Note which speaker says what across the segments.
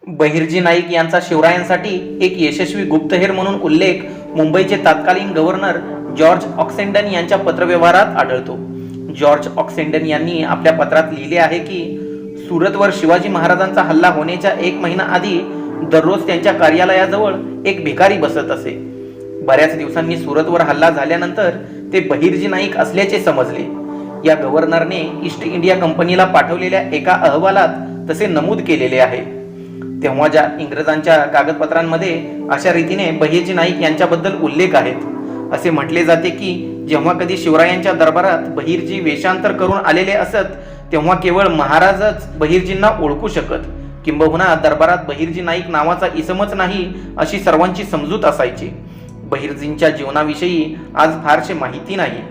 Speaker 1: बहिर्जी नाईक यांचा शिवरायांसाठी एक यशस्वी गुप्तहेर म्हणून उल्लेख मुंबईचे तत्कालीन गव्हर्नर जॉर्ज ऑक्सेंडन यांच्या पत्रव्यवहारात आढळतो. जॉर्ज ऑक्सेंडन यांनी आपल्या पत्रात लिहिले आहे की सुरतवर शिवाजी महाराजांचा हल्ला होण्याच्या 1 महिना आधी दररोज त्यांच्या कार्यालयाजवळ एक भिकारी बसत असे. बऱ्याच दिवसांनी सुरतवर हल्ला झाल्यानंतर ते बहिर्जी नाईक असल्याचे समजले. या गव्हर्नरने ईस्ट इंडिया कंपनीला पाठवलेल्या एका अहवालात तसे नमूद केलेले आहे. तेव्हा ज्या इंग्रजांच्या कागदपत्रांमध्ये अशा रीतीने बहिर्जी नाईक यांच्याबद्दल उल्लेख आहेत. असे म्हटले जाते की जेव्हा कधी शिवरायांच्या दरबारात बहिर्जी वेषांतर करून आलेले असत तेव्हा केवळ महाराजच बहिर्जींना ओळखू शकत, किंबहुना दरबारात बहिर्जी नाईक नावाचा इसमच नाही अशी सर्वांची समजूत असायची. बहिर्जींच्या जीवनाविषयी आज फारसे माहिती नाही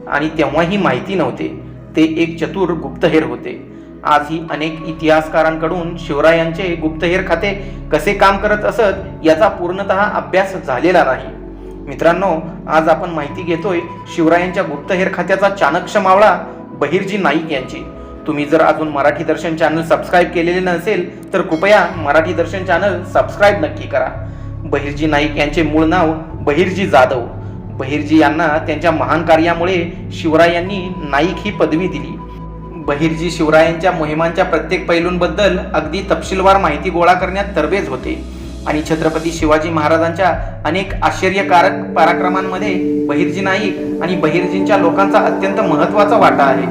Speaker 1: आणि तेव्हाही माहिती नव्हते. ते एक चतुर गुप्तहेर होते. आजही अनेक इतिहासकारांकडून शिवरायांचे गुप्तहेर खाते कसे काम करत असत याचा पूर्णतः अभ्यास झालेला नाही. मित्रांनो, आज आपण माहिती घेतोय शिवरायांच्या गुप्तहेर खात्याचा चाणक्य मावळा बहिर्जी नाईक यांची. तुम्ही जर अजून मराठी दर्शन चॅनल सबस्क्राईब केलेले नसेल तर कृपया मराठी दर्शन चॅनल सबस्क्राईब नक्की करा. बहिर्जी नाईक यांचे मूळ नाव बहिर्जी जाधव. बहिर्जी यांना त्यांच्या महान कार्यामुळे शिवरायांनी नाईक ही पदवी दिली. बहिर्जी शिवरायांच्या मोहिमांच्या प्रत्येक पैलूंबद्दल अगदी तपशीलवार माहिती गोळा करण्यात तरबेज होते आणि छत्रपती शिवाजी महाराजांच्या अनेक आश्चर्यकारक पराक्रमांमध्ये बहिर्जी नाईक आणि बहिर्जींच्या लोकांचा अत्यंत महत्त्वाचा वाटा आहे.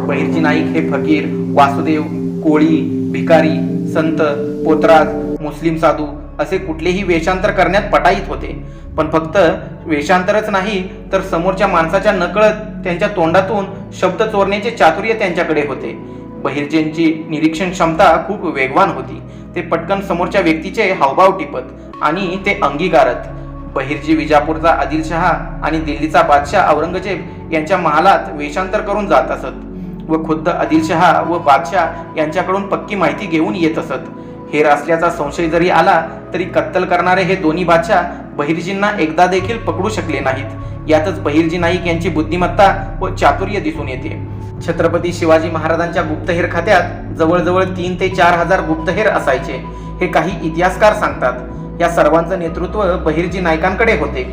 Speaker 1: बहिर्जी नाईक हे फकीर, वासुदेव, कोळी, भिकारी, संत, पोतराज, मुस्लिम साधू असे कुठलेही वेषांतर करण्यात पटाईत होते. पण फक्त वेषांतरच नाही तर समोरच्या माणसाच्या नकळत त्यांच्या तोंडातून शब्द चोरण्याचे चातुर्य त्यांच्याकडे होते. बहिर्जींची निरीक्षण क्षमता खूप वेगवान होती. ते पटकन समोरच्या व्यक्तीचे हावभाव टिपत आणि ते अंगीकारत. बहिर्जी विजापूरचा आदिलशहा आणि दिल्लीचा बादशाह औरंगजेब यांच्या महालात वेषांतर करून जात असत व खुद्द आदिलशहा व बादशाह यांच्याकडून पक्की माहिती घेऊन येत असत. हेर असल्याचा संशय जरी आला तरी कत्तल करणारे हे दोन्ही बादशाह बहिर्जींना एकदा देखील पकडू शकले नाहीत. यातच बहिर्जी नाईक यांची बुद्धिमत्ता व चातुर्य दिसून येते. छत्रपती शिवाजी महाराजांच्या गुप्तहेर खात्यात जवळजवळ 3 ते 4 हजार गुप्तहेर असायचे हे काही इतिहासकार सांगतात. या सर्वांचं नेतृत्व बहिर्जी नाईकांकडे होते.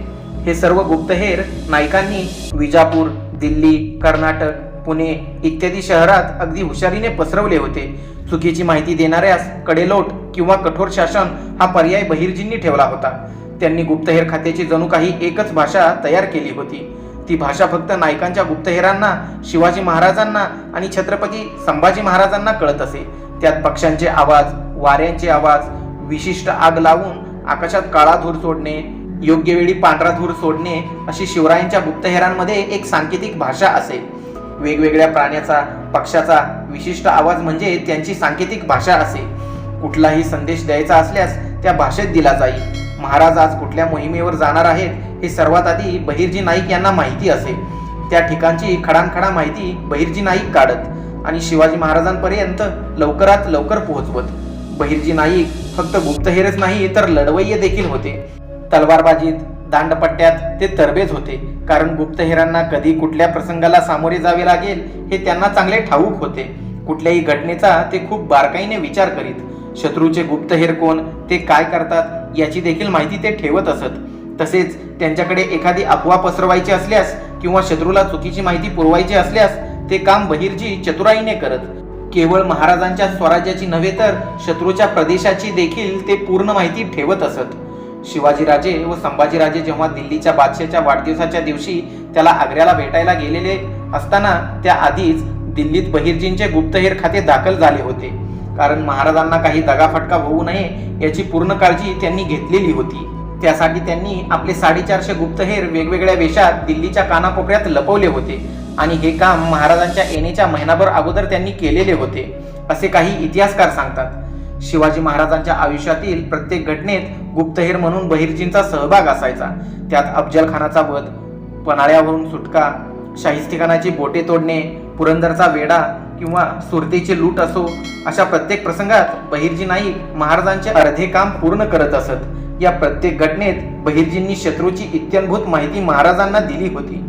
Speaker 1: हे सर्व गुप्तहेर नाईकांनी विजापूर, दिल्ली, कर्नाटक, पुणे इत्यादी शहरात अगदी हुशारीने पसरवले होते. चुकीची माहिती देणाऱ्यास कडेलोट किंवा कठोर शासन हा पर्याय बहिर्जींनी ठेवला होता. त्यांनी गुप्तहेर खात्याची जणू काही एकच भाषा तयार केली होती. ती भाषा फक्त नाईकांच्या गुप्तहेरांना, शिवाजी महाराजांना आणि छत्रपती संभाजी महाराजांना कळत असे. त्यात पक्ष्यांचे आवाज, वाऱ्यांचे आवाज, विशिष्ट आग लावून आकाशात काळा धूर सोडणे, योग्य वेळी पांढरा धूर सोडणे अशी शिवरायांच्या गुप्तहेरांमध्ये एक सांकेतिक भाषा असे. वेगवेगळ्या प्राण्याचा, पक्षाचा विशिष्ट आवाज म्हणजे त्यांची सांकेतिक भाषा असे. कुठलाही संदेश द्यायचा असल्यास त्या भाषेत दिला जाई. महाराज आज कुठल्या मोहिमेवर जाणार आहेत हे सर्वात आधी बहिर्जी नाईक यांना माहिती असे. त्या ठिकाणची खडानखडा माहिती बहिर्जी नाईक काढत आणि शिवाजी महाराजांपर्यंत लवकरात लवकर पोहोचवत. बहिर्जी नाईक फक्त गुप्तहेरच नाही तर लढवय्ये देखील होते. तलवारबाजीत, दांडपट्ट्यात ते तरबेज होते, कारण गुप्तहेरांना कधी कुठल्या प्रसंगाला सामोरे जावे लागेल हे त्यांना चांगले ठाऊक होते. कुठल्याही घटनेचा ते खूप बारकाईने विचार करीत. शत्रूचे गुप्तहेर कोण, ते काय करतात याची देखील माहिती ते ठेवत असत. तसेच त्यांच्याकडे एखादी अफवा पसरवायची असल्यास किंवा शत्रूला चुकीची माहिती पुरवायची असल्यास ते काम बहिर्जी चतुराईने करत. केवळ महाराजांच्या स्वराज्याची नव्हे तर शत्रूच्या प्रदेशाची देखील ते पूर्ण माहिती ठेवत असत. शिवाजीराजे व संभाजीराजे जेव्हा दिल्लीच्या बादशाच्या वाढदिवसाच्या दिवशी त्याला आग्र्याला भेटायला गेलेले असताना त्या आधीच दिल्लीत बहिर्जींचे गुप्तहेर खाते दाखल झाले होते, कारण महाराजांना काही दगाफटका होऊ नये याची पूर्ण काळजी त्यांनी घेतलेली होती. त्यासाठी त्यांनी आपले 450 गुप्तहेर वेगवेगळ्या वेशात दिल्लीच्या कानाकोपऱ्यात लपवले होते आणि हे काम महाराजांच्या येण्याच्या महिनाभर अगोदर त्यांनी केलेले होते असे काही इतिहासकार सांगतात. शिवाजी महाराजांच्या आयुष्यातील प्रत्येक घटनेत गुप्तहेर म्हणून बहिर्जींचा सहभाग असायचा. त्यात अफजल खानाचा वध, पन्हाळ्यावरून सुटका, शाहिस्तेखानाची बोटे तोडणे, पुरंदरचा वेढा किंवा सुरतेची लूट असो, अशा प्रत्येक प्रसंगात बहिर्जी नाईक महाराजांचे अर्धे काम पूर्ण करत असत. या प्रत्येक घटनेत बहिर्जींनी शत्रूची इत्यंभूत माहिती महाराजांना दिली होती.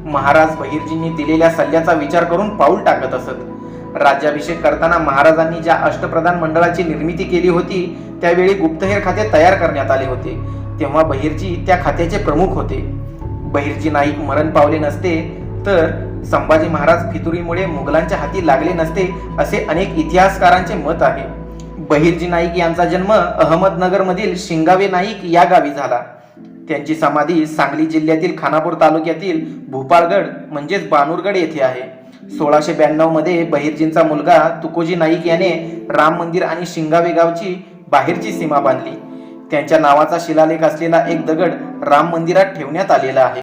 Speaker 1: महाराज बहिर्जींनी दिलेल्या सल्ल्याचा विचार करून पाऊल टाकत असत. राज्याभिषेक करताना महाराजांनी ज्या अष्टप्रधान मंडळाची निर्मिती केली होती त्यावेळी गुप्तहेर खाते तयार करण्यात आले होते, तेव्हा बहिर्जी त्या खात्याचे प्रमुख होते. बहिर्जी नाईक मरण पावले नसते तर संभाजी महाराज फितुरीमुळे मुघलांच्या हाती लागले नसते असे अनेक इतिहासकारांचे मत आहे. बहिर्जी नाईक यांचा जन्म अहमदनगरमधील शिंगावे नाईक या गावी झाला. त्यांची समाधी सांगली जिल्ह्यातील खानापूर तालुक्यातील भूपाळगड म्हणजेच बानूरगड येथे आहे. 1692 मध्ये बहिर्जींचा मुलगा तुकोजी नाईक याने राम मंदिर आणि शिंगावे गावची बाहेरची सीमा बांधली. त्यांच्या नावाचा शिलालेख असलेला एक दगड राम मंदिरात ठेवण्यात आलेला आहे.